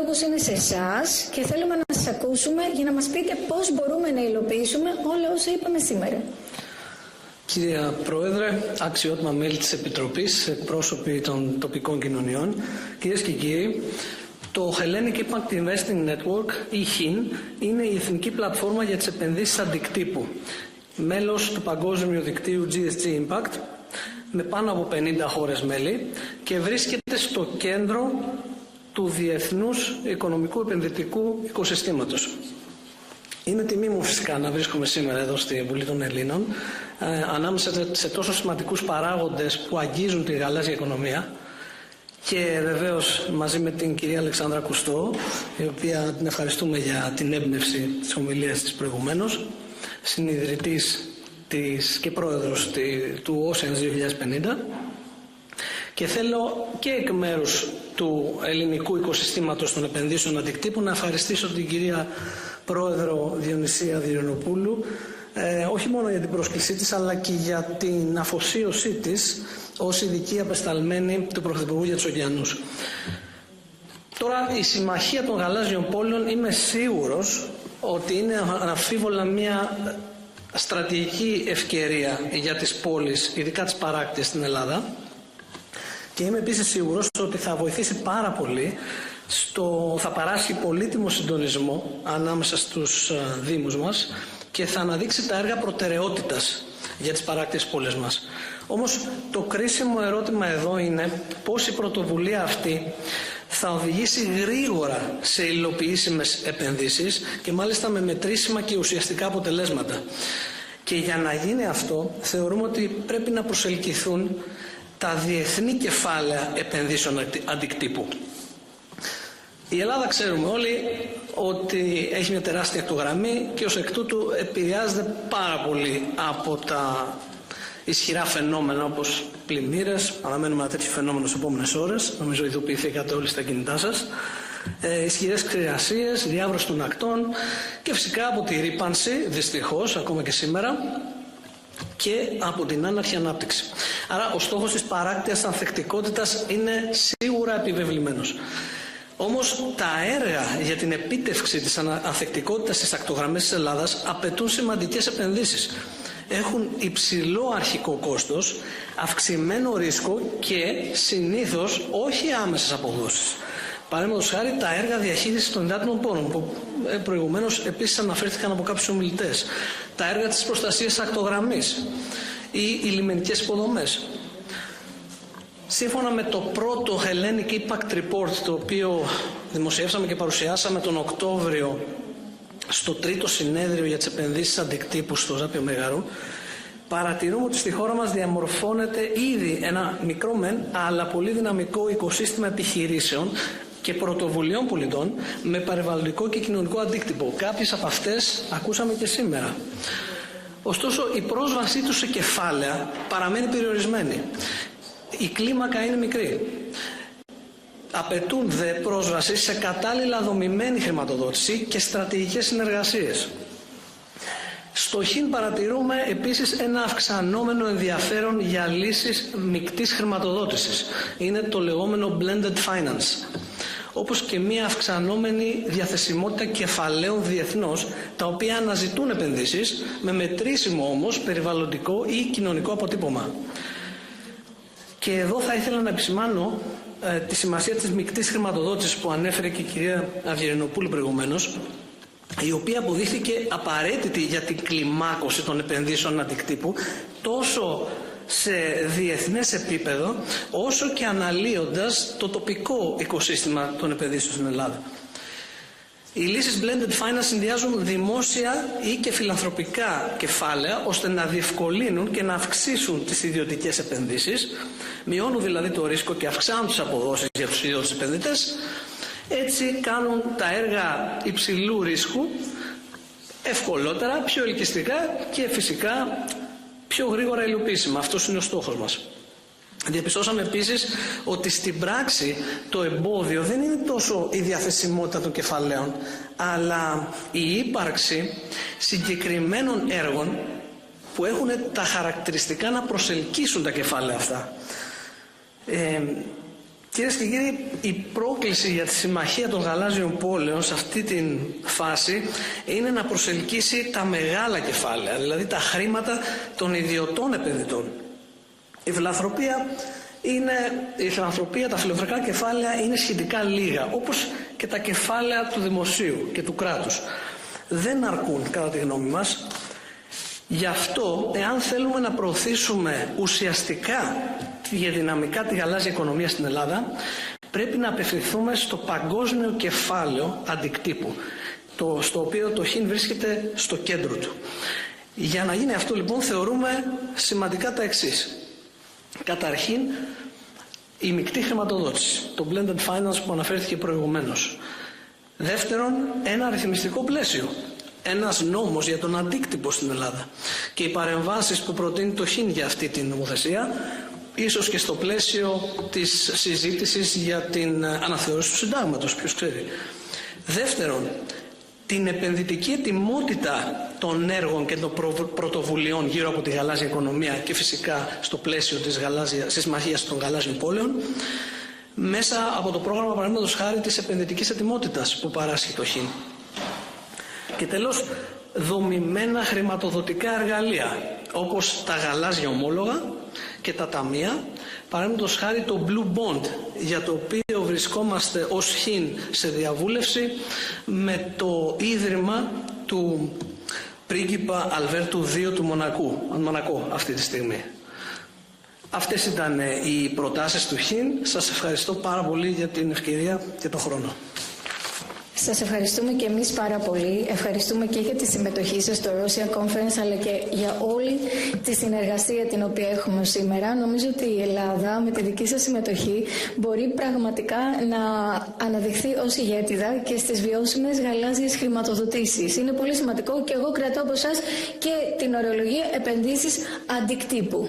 λόγος είναι σε εσάς και θέλουμε να σας ακούσουμε για να μας πείτε πώς μπορούμε να υλοποιήσουμε όλα όσα είπαμε σήμερα. Κύριε Πρόεδρε, αξιότιμα μέλη της Επιτροπής, εκπρόσωποι των τοπικών κοινωνιών, κυρίες και κύριοι, το Hellenic Impact Investing Network, η HIN, είναι η εθνική πλατφόρμα για τις επενδύσεις αντικτύπου, μέλος του παγκόσμιου δικτύου GSG Impact, με πάνω από 50 χώρες μέλη και βρίσκεται στο κέντρο του διεθνούς οικονομικού επενδυτικού οικοσυστήματος. Είναι τιμή μου φυσικά να βρίσκομαι σήμερα εδώ στη Βουλή των Ελλήνων ανάμεσα σε τόσο σημαντικούς παράγοντες που αγγίζουν τη γαλάζια οικονομία και βεβαίως μαζί με την κυρία Αλεξάνδρα Κουστό, η οποία την ευχαριστούμε για την έμπνευση της ομιλίας της προηγουμένως, συνιδρυτής και πρόεδρος του Oceans 2050, και θέλω και εκ μέρους του ελληνικού οικοσυστήματος των επενδύσεων αντικτύπου να ευχαριστήσω την κυρία Πρόεδρο Διονυσία Διονοπούλου, όχι μόνο για την πρόσκλησή της αλλά και για την αφοσίωσή της ως ειδική απεσταλμένη του Πρωθυπουργού για τους Ωκεανούς. Τώρα, η Συμμαχία των Γαλάζιων Πόλεων είμαι σίγουρος ότι είναι αναμφίβολα μια στρατηγική ευκαιρία για τις πόλεις, ειδικά τις παράκτιες στην Ελλάδα, και είμαι επίσης σίγουρος ότι θα βοηθήσει πάρα πολύ θα παράσχει πολύτιμο συντονισμό ανάμεσα στους δήμους μας και θα αναδείξει τα έργα προτεραιότητας για τις παράκτιες πόλεις μας. Όμως το κρίσιμο ερώτημα εδώ είναι πώς η πρωτοβουλία αυτή θα οδηγήσει γρήγορα σε υλοποιήσιμες επενδύσεις και μάλιστα με μετρήσιμα και ουσιαστικά αποτελέσματα. Και για να γίνει αυτό θεωρούμε ότι πρέπει να προσελκυθούν τα διεθνή κεφάλαια επενδύσεων αντικτύπου. Η Ελλάδα, ξέρουμε όλοι, ότι έχει μια τεράστια ακτογραμμή και ως εκ τούτου επηρεάζεται πάρα πολύ από τα ισχυρά φαινόμενα όπως πλημμύρες. Αναμένουμε ένα τέτοιο φαινόμενο στις επόμενες ώρες, νομίζω ειδοποιηθήκατε όλοι στα κινητά σας. Ισχυρές ξηρασίες, διάβρωση των ακτών και φυσικά από τη ρύπανση, δυστυχώς, ακόμα και σήμερα, και από την άναρχη ανάπτυξη. Άρα ο στόχος της παράκτειας ανθεκτικότητας είναι σίγουρα επιβεβλημένος. Όμως τα έργα για την επίτευξη της ανθεκτικότητας στις ακτογραμμές της Ελλάδας απαιτούν σημαντικές επενδύσεις. Έχουν υψηλό αρχικό κόστος, αυξημένο ρίσκο και συνήθως όχι άμεσες αποδόσεις. Παραδείγματος χάρη τα έργα διαχείρισης των υδάτινων πόρων, που προηγουμένως επίσης αναφέρθηκαν από κάποιους ομιλητές, τα έργα της προστασίας ακτογραμμής ή οι λιμενικές υποδομές. Σύμφωνα με το πρώτο Hellenic Impact Report, το οποίο δημοσιεύσαμε και παρουσιάσαμε τον Οκτώβριο στο τρίτο συνέδριο για τις επενδύσεις αντικτύπου στο Ζάπιο Μέγαρο, παρατηρούμε ότι στη χώρα μας διαμορφώνεται ήδη ένα μικρό μεν αλλά πολύ δυναμικό οικοσύστημα επιχειρήσεων και πρωτοβουλειών πολιτών με περιβαλλοντικό και κοινωνικό αντίκτυπο. Κάποιες από αυτές ακούσαμε και σήμερα. Ωστόσο, η πρόσβασή τους σε κεφάλαια παραμένει περιορισμένη. Η κλίμακα είναι μικρή. Απαιτούν δε πρόσβαση σε κατάλληλα δομημένη χρηματοδότηση και στρατηγικές συνεργασίες. Στο ΧΙΝ παρατηρούμε επίσης ένα αυξανόμενο ενδιαφέρον για λύσεις μεικτής χρηματοδότησης. Είναι το λεγόμενο blended finance. Όπως και μια αυξανόμενη διαθεσιμότητα κεφαλαίων διεθνώς, τα οποία αναζητούν επενδύσεις με μετρήσιμο όμως περιβαλλοντικό ή κοινωνικό αποτύπωμα. Και εδώ θα ήθελα να επισημάνω τη σημασία της μεικτής χρηματοδότησης που ανέφερε και η κυρία Αυγερινοπούλου προηγουμένως, η οποία αποδείχθηκε απαραίτητη για την κλιμάκωση των επενδύσεων αντικτύπου τόσο σε διεθνές επίπεδο όσο και αναλύοντας το τοπικό οικοσύστημα των επενδύσεων στην Ελλάδα. Οι λύσεις blended finance συνδυάζουν δημόσια ή και φιλανθρωπικά κεφάλαια ώστε να διευκολύνουν και να αυξήσουν τις ιδιωτικές επενδύσεις, μειώνουν δηλαδή το ρίσκο και αυξάνουν τις αποδόσεις για τους ιδιώτες επενδυτές. Έτσι κάνουν τα έργα υψηλού ρίσκου ευκολότερα, πιο ελκυστικά και φυσικά πιο γρήγορα υλοποιήσιμα. Αυτός είναι ο στόχος μας. Διαπιστώσαμε επίσης ότι στην πράξη το εμπόδιο δεν είναι τόσο η διαθεσιμότητα των κεφαλαίων, αλλά η ύπαρξη συγκεκριμένων έργων που έχουν τα χαρακτηριστικά να προσελκύσουν τα κεφάλαια αυτά. Κυρίες και κύριοι, η πρόκληση για τη Συμμαχία των Γαλάζιων Πόλεων σε αυτή τη φάση είναι να προσελκύσει τα μεγάλα κεφάλαια, δηλαδή τα χρήματα των ιδιωτών επενδυτών. Η φιλανθρωπία, τα φιλανθρωπικά κεφάλαια είναι σχετικά λίγα, όπως και τα κεφάλαια του δημοσίου και του κράτους. Δεν αρκούν, κατά τη γνώμη μας. Γι' αυτό, εάν θέλουμε να προωθήσουμε ουσιαστικά και δυναμικά τη γαλάζια οικονομία στην Ελλάδα, πρέπει να απευθυνθούμε στο παγκόσμιο κεφάλαιο αντικτύπου, στο οποίο το ΧΙΝ βρίσκεται στο κέντρο του. Για να γίνει αυτό, λοιπόν, θεωρούμε σημαντικά τα εξής. Καταρχήν, η μεικτή χρηματοδότηση, το blended finance που αναφέρθηκε προηγουμένως. Δεύτερον, ένα αριθμιστικό πλαίσιο. Ένας νόμος για τον αντίκτυπο στην Ελλάδα και οι παρεμβάσεις που προτείνει το ΧΙΝ για αυτή την νομοθεσία, ίσως και στο πλαίσιο της συζήτησης για την αναθεώρηση του συντάγματος, ποιος ξέρει. Δεύτερον, την επενδυτική ετοιμότητα των έργων και των πρωτοβουλειών γύρω από τη γαλάζια οικονομία και φυσικά στο πλαίσιο της Συμμαχίας των Γαλάζιων Πόλεων, μέσα από το πρόγραμμα, παραδείγματος χάρη, της επενδυτικής ετοιμότητας που παράσχει το ΧΙΝ. Και τέλος, δομημένα χρηματοδοτικά εργαλεία, όπως τα γαλάζια ομόλογα και τα ταμεία, παραδείγματος χάρη το Blue Bond, για το οποίο βρισκόμαστε ως ΧΙΝ σε διαβούλευση με το Ίδρυμα του πρίγκιπα Αλβέρτου II του Μονακό αυτή τη στιγμή. Αυτές ήταν οι προτάσεις του ΧΙΝ. Σας ευχαριστώ πάρα πολύ για την ευκαιρία και τον χρόνο. Σας ευχαριστούμε και εμείς πάρα πολύ. Ευχαριστούμε και για τη συμμετοχή σας στο Russia Conference, αλλά και για όλη τη συνεργασία την οποία έχουμε σήμερα. Νομίζω ότι η Ελλάδα με τη δική σας συμμετοχή μπορεί πραγματικά να αναδειχθεί ως ηγέτιδα και στις βιώσιμες γαλάζιες χρηματοδοτήσεις. Είναι πολύ σημαντικό και εγώ κρατώ από εσάς και την ορολογία επενδύσεις αντικτύπου.